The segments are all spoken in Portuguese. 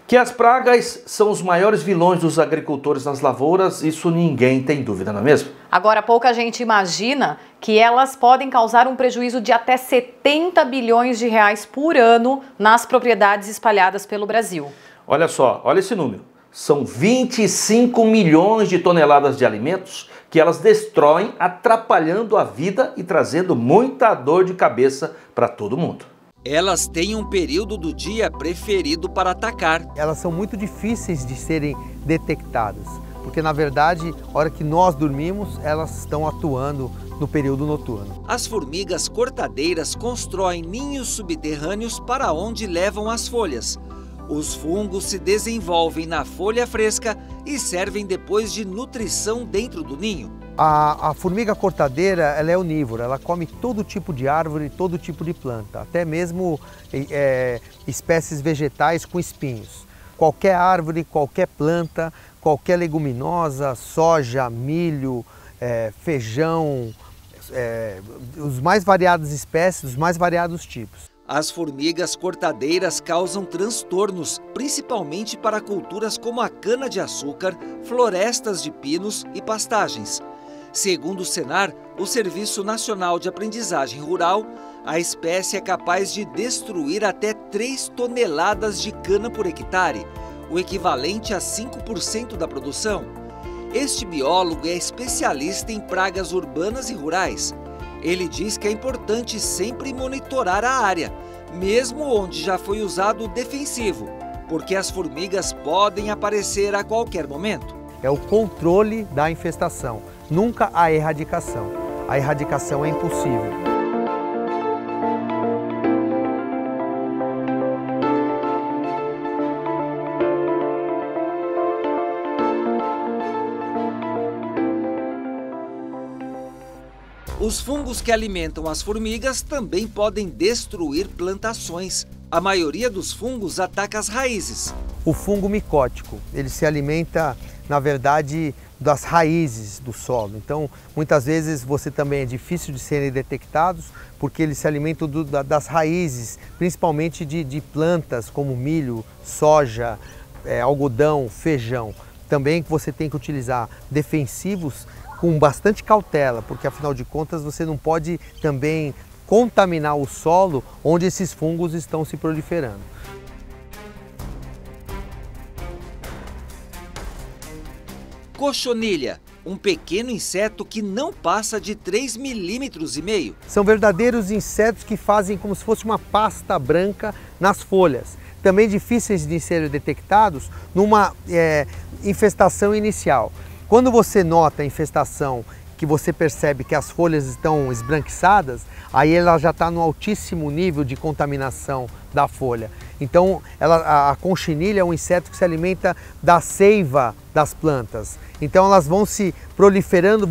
Que as pragas são os maiores vilões dos agricultores nas lavouras, isso ninguém tem dúvida, não é mesmo? Agora, pouca gente imagina que elas podem causar um prejuízo de até 70 bilhões de reais por ano nas propriedades espalhadas pelo Brasil. Olha só, olha esse número. São 25 milhões de toneladas de alimentos que elas destroem, atrapalhando a vida e trazendo muita dor de cabeça para todo mundo. Elas têm um período do dia preferido para atacar. Elas são muito difíceis de serem detectadas, porque na verdade, a hora que nós dormimos, elas estão atuando no período noturno. As formigas cortadeiras constroem ninhos subterrâneos para onde levam as folhas. Os fungos se desenvolvem na folha fresca e servem depois de nutrição dentro do ninho. A formiga cortadeira, ela é onívora, ela come todo tipo de árvore, todo tipo de planta, até mesmo espécies vegetais com espinhos. Qualquer árvore, qualquer planta, qualquer leguminosa, soja, milho, feijão, os mais variadas espécies, os mais variados tipos. As formigas cortadeiras causam transtornos, principalmente para culturas como a cana-de-açúcar, florestas de pinos e pastagens. Segundo o Senar, o Serviço Nacional de Aprendizagem Rural, a espécie é capaz de destruir até 3 toneladas de cana por hectare, o equivalente a 5% da produção. Este biólogo é especialista em pragas urbanas e rurais. Ele diz que é importante sempre monitorar a área, mesmo onde já foi usado o defensivo, porque as formigas podem aparecer a qualquer momento. É o controle da infestação, nunca a erradicação. A erradicação é impossível. Os fungos que alimentam as formigas também podem destruir plantações. A maioria dos fungos ataca as raízes. O fungo micótico, ele se alimenta, na verdade, das raízes do solo. Então, muitas vezes você também é difícil de serem detectados porque eles se alimentam das raízes, principalmente de plantas como milho, soja, algodão, feijão. Também que você tem que utilizar defensivos com bastante cautela, porque afinal de contas você não pode também contaminar o solo onde esses fungos estão se proliferando. Cochonilha, um pequeno inseto que não passa de 3,5 milímetros. São verdadeiros insetos que fazem como se fosse uma pasta branca nas folhas. Também difíceis de serem detectados numa infestação inicial. Quando você nota a infestação, que você percebe que as folhas estão esbranquiçadas, aí ela já está no altíssimo nível de contaminação da folha. Então, a conchinilha é um inseto que se alimenta da seiva das plantas. Então, elas vão se proliferando,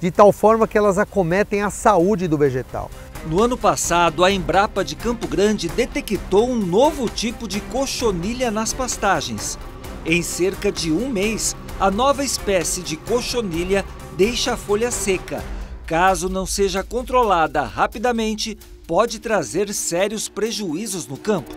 de tal forma que elas acometem a saúde do vegetal. No ano passado, a Embrapa de Campo Grande detectou um novo tipo de cochonilha nas pastagens. Em cerca de um mês, a nova espécie de cochonilha deixa a folha seca. Caso não seja controlada rapidamente, pode trazer sérios prejuízos no campo.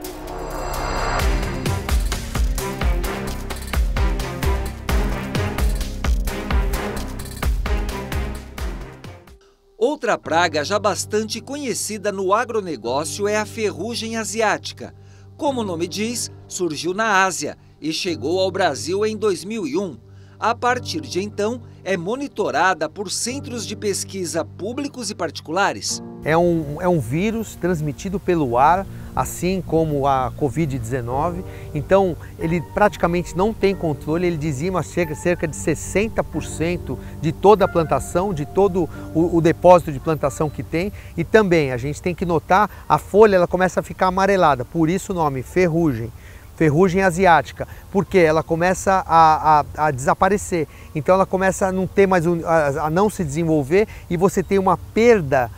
Outra praga já bastante conhecida no agronegócio é a ferrugem asiática. Como o nome diz, surgiu na Ásia e chegou ao Brasil em 2001. A partir de então, é monitorada por centros de pesquisa públicos e particulares. É um vírus transmitido pelo ar, assim como a Covid-19. Então, ele praticamente não tem controle, ele dizima cerca de 60% de toda a plantação, de todo o depósito de plantação que tem. E também, a gente tem que notar, a folha ela começa a ficar amarelada, por isso o nome ferrugem. Ferrugem asiática, porque ela começa a desaparecer. Então ela começa a não ter mais, a não se desenvolver e você tem uma perda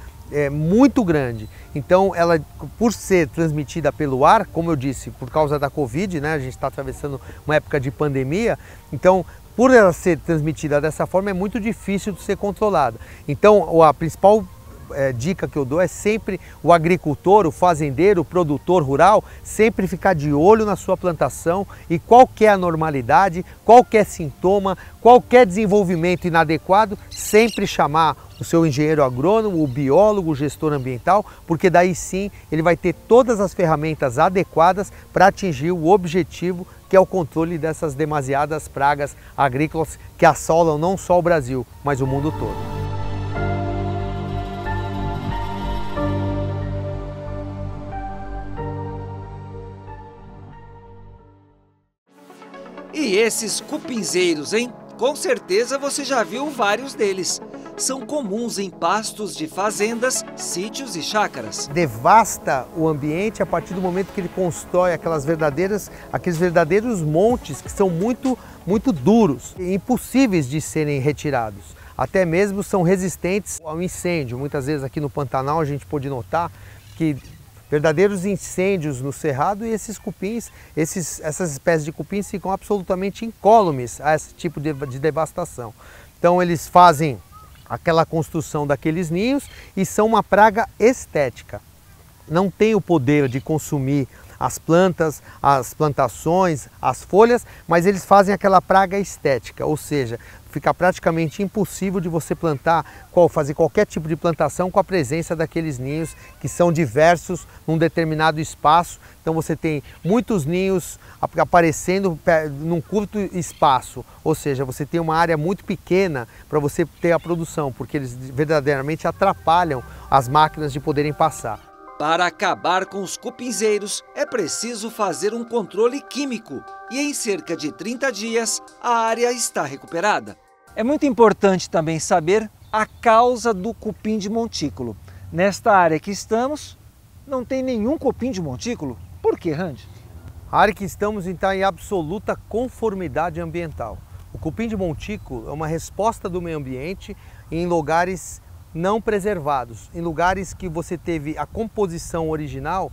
muito grande. Então ela, por ser transmitida pelo ar, como eu disse, por causa da Covid, né, a gente está atravessando uma época de pandemia, então por ela ser transmitida dessa forma é muito difícil de ser controlada. Então a principal dica que eu dou é sempre o agricultor, o fazendeiro, o produtor rural, sempre ficar de olho na sua plantação e qualquer anormalidade, qualquer sintoma, qualquer desenvolvimento inadequado, sempre chamar o seu engenheiro agrônomo, o biólogo, o gestor ambiental, porque daí sim ele vai ter todas as ferramentas adequadas para atingir o objetivo, que é o controle dessas demasiadas pragas agrícolas que assolam não só o Brasil, mas o mundo todo. E esses cupinzeiros, hein? Com certeza você já viu vários deles. São comuns em pastos de fazendas, sítios e chácaras. Devasta o ambiente a partir do momento que ele constrói aqueles verdadeiros montes que são muito duros e impossíveis de serem retirados. Até mesmo são resistentes ao incêndio. Muitas vezes aqui no Pantanal a gente pode notar que verdadeiros incêndios no cerrado e esses cupins, essas espécies de cupins ficam absolutamente incólumes a esse tipo de devastação. Então eles fazem aquela construção daqueles ninhos e são uma praga estética. Não tem o poder de consumir as plantas, as plantações, as folhas, mas eles fazem aquela praga estética, ou seja, fica praticamente impossível de você fazer qualquer tipo de plantação com a presença daqueles ninhos que são diversos num determinado espaço. Então você tem muitos ninhos aparecendo num curto espaço, ou seja, você tem uma área muito pequena para você ter a produção, porque eles verdadeiramente atrapalham as máquinas de poderem passar. Para acabar com os cupinzeiros, é preciso fazer um controle químico e em cerca de 30 dias a área está recuperada. É muito importante também saber a causa do cupim de montículo. Nesta área que estamos, não tem nenhum cupim de montículo. Por quê, Randy? A área que estamos está em absoluta conformidade ambiental. O cupim de montículo é uma resposta do meio ambiente em lugares não preservados, em lugares que você teve a composição original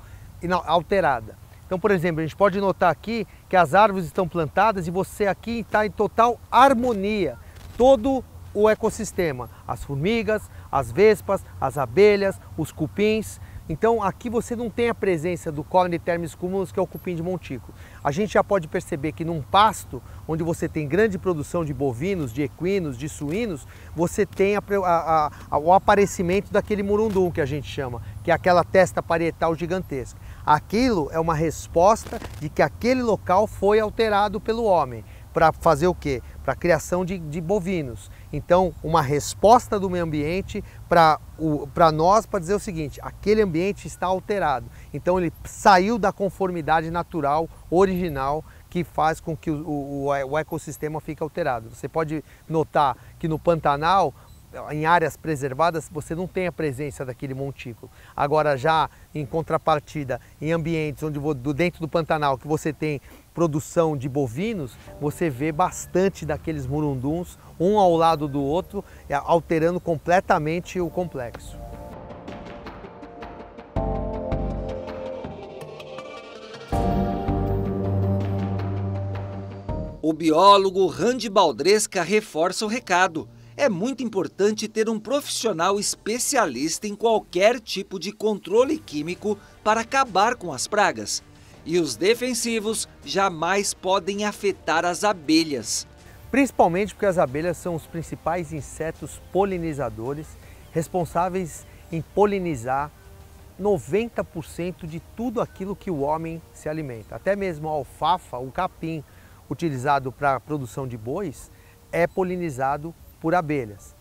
alterada. Então, por exemplo, a gente pode notar aqui que as árvores estão plantadas e você aqui está em total harmonia, todo o ecossistema, as formigas, as vespas, as abelhas, os cupins. Então aqui você não tem a presença do Coleotermes communis, que é o cupim de montículo. A gente já pode perceber que num pasto, onde você tem grande produção de bovinos, de equinos, de suínos, você tem o aparecimento daquele murundum que a gente chama, que é aquela testa parietal gigantesca. Aquilo é uma resposta de que aquele local foi alterado pelo homem. Para fazer o quê? Para a criação de bovinos. Então, uma resposta do meio ambiente para nós, para dizer o seguinte, aquele ambiente está alterado. Então, ele saiu da conformidade natural, original, que faz com que o ecossistema fique alterado. Você pode notar que no Pantanal, em áreas preservadas, você não tem a presença daquele montículo. Agora, já em contrapartida, em ambientes onde dentro do Pantanal, que você tem produção de bovinos, você vê bastante daqueles murunduns, um ao lado do outro, alterando completamente o complexo. O biólogo Randy Baldresca reforça o recado. É muito importante ter um profissional especialista em qualquer tipo de controle químico para acabar com as pragas. E os defensivos jamais podem afetar as abelhas. Principalmente porque as abelhas são os principais insetos polinizadores, responsáveis em polinizar 90% de tudo aquilo que o homem se alimenta. Até mesmo a alfafa, o capim utilizado para a produção de bois, é polinizado por abelhas.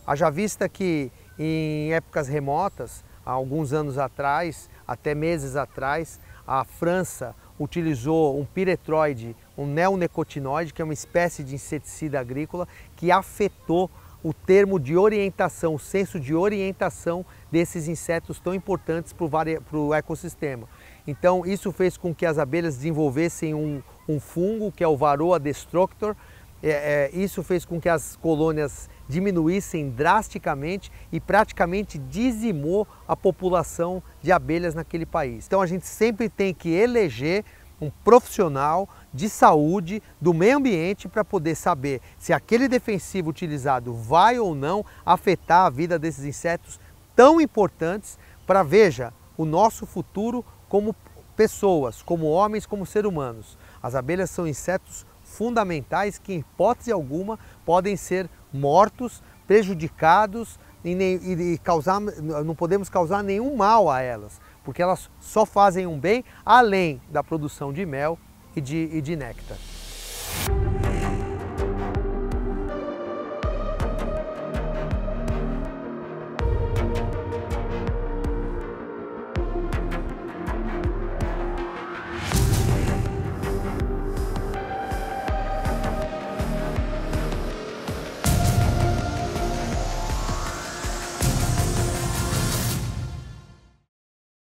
Haja vista que em épocas remotas, há alguns anos atrás, até meses atrás, a França utilizou um piretroide, um neonicotinoide, que é uma espécie de inseticida agrícola, que afetou o termo de orientação, o senso de orientação desses insetos tão importantes para o ecossistema. Então isso fez com que as abelhas desenvolvessem um fungo, que é o Varroa destructor. Isso fez com que as colônias diminuíssem drasticamente e praticamente dizimou a população de abelhas naquele país. Então a gente sempre tem que eleger um profissional de saúde do meio ambiente para poder saber se aquele defensivo utilizado vai ou não afetar a vida desses insetos tão importantes para, veja, o nosso futuro como pessoas, como homens, como seres humanos. As abelhas são insetos fundamentais que, em hipótese alguma, podem ser mortos, prejudicados e não podemos causar nenhum mal a elas, porque elas só fazem um bem além da produção de mel e de néctar.